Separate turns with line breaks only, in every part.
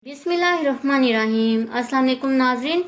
बिस्मिल्लाहिर्रहमानिर्रहीम। अस्सलाम वालेकुम नाज़रीन,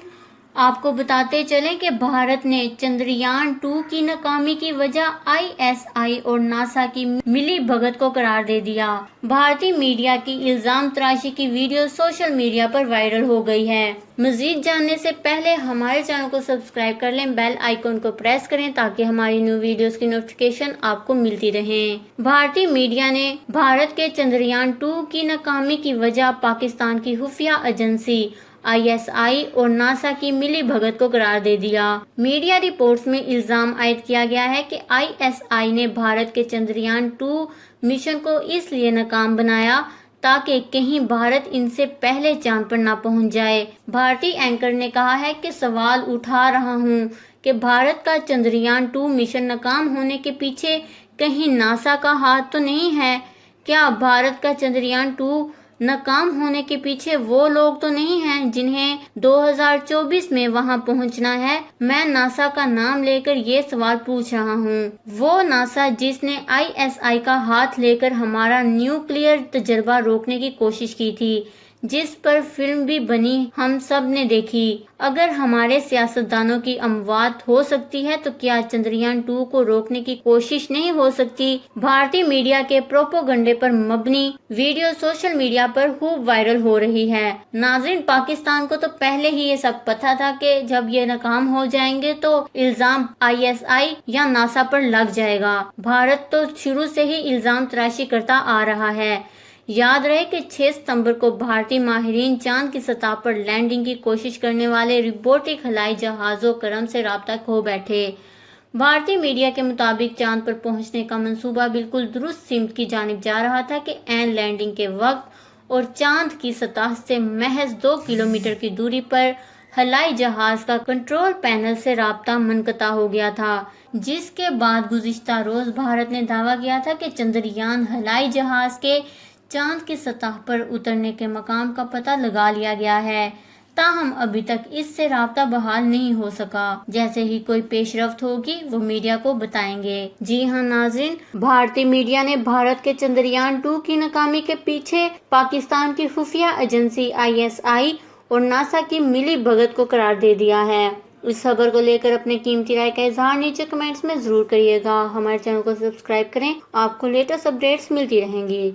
आपको बताते चलें कि भारत ने चंद्रयान 2 की नाकामी की वजह आईएसआई और नासा की मिली भगत को करार दे दिया। भारतीय मीडिया की इल्जाम तराशी की वीडियो सोशल मीडिया पर वायरल हो गई है। मजीद जानने से पहले हमारे चैनल को सब्सक्राइब कर लें, बेल आइकन को प्रेस करें ताकि हमारी न्यू वीडियोस की नोटिफिकेशन आपको मिलती रहे। भारतीय मीडिया ने भारत के चंद्रयान 2 की नाकामी की वजह पाकिस्तान की खुफिया एजेंसी आईएसआई और नासा की मिली भगत को करार दे दिया। मीडिया रिपोर्ट्स में इल्जाम आयद किया गया है कि आईएसआई ने भारत के चंद्रयान 2 मिशन को इसलिए नाकाम बनाया ताकि कहीं भारत इनसे पहले चांद पर ना पहुंच जाए। भारतीय एंकर ने कहा है कि सवाल उठा रहा हूं कि भारत का चंद्रयान 2 मिशन नाकाम होने के पीछे कहीं नासा का हाथ तो नहीं है। क्या भारत का चंद्रयान 2 नाकाम होने के पीछे वो लोग तो नहीं हैं जिन्हें 2024 में वहां पहुंचना है? मैं नासा का नाम लेकर ये सवाल पूछ रहा हूं। वो नासा जिसने आईएसआई का हाथ लेकर हमारा न्यूक्लियर तजर्बा रोकने की कोशिश की थी, जिस पर फिल्म भी बनी, हम सब ने देखी। अगर हमारे सियासतदानों की अमवात हो सकती है तो क्या चंद्रयान 2 को रोकने की कोशिश नहीं हो सकती? भारतीय मीडिया के प्रोपोगंडे पर मबनी वीडियो सोशल मीडिया पर खूब वायरल हो रही है। नाज़रीन, पाकिस्तान को तो पहले ही ये सब पता था कि जब ये नाकाम हो जाएंगे तो इल्जाम आईएसआई या नासा पर लग जाएगा। भारत तो शुरू से ही इल्जाम तराशी करता आ रहा है। याद रहे कि 6 सितंबर को भारतीय माहिरीन चांद की सतह पर लैंडिंग की कोशिश करने वाले रोबोटिक हवाई जहाजों करम से राब्ता खो बैठे। भारतीय मीडिया के मुताबिक चांद पर पहुंचने का मंसूबा बिल्कुल दुरुस्त सिमत की जानिब जा रहा था कि ऐन लैंडिंग के वक्त और चांद की सतह से महज 2 किलोमीटर की दूरी पर हवाई जहाज का कंट्रोल पैनल से राब्ता मुनक़ता हो गया था, जिसके बाद गुज़िश्ता रोज भारत ने दावा किया था कि चंद्रयान हवाई जहाज के चांद की सतह पर उतरने के मकाम का पता लगा लिया गया है। ताहम अभी तक इससे राब्ता बहाल नहीं हो सका। जैसे ही कोई पेशरफ्त होगी वो मीडिया को बताएंगे। जी हाँ नाज़रीन, भारतीय मीडिया ने भारत के चंद्रयान 2 की नाकामी के पीछे पाकिस्तान की खुफिया एजेंसी आईएसआई और नासा की मिली भगत को करार दे दिया है। इस खबर को लेकर अपने कीमती राय का इजहार नीचे कमेंट्स में जरूर करिएगा। हमारे चैनल को सब्सक्राइब करें, आपको लेटेस्ट अपडेट्स मिलती रहेंगी।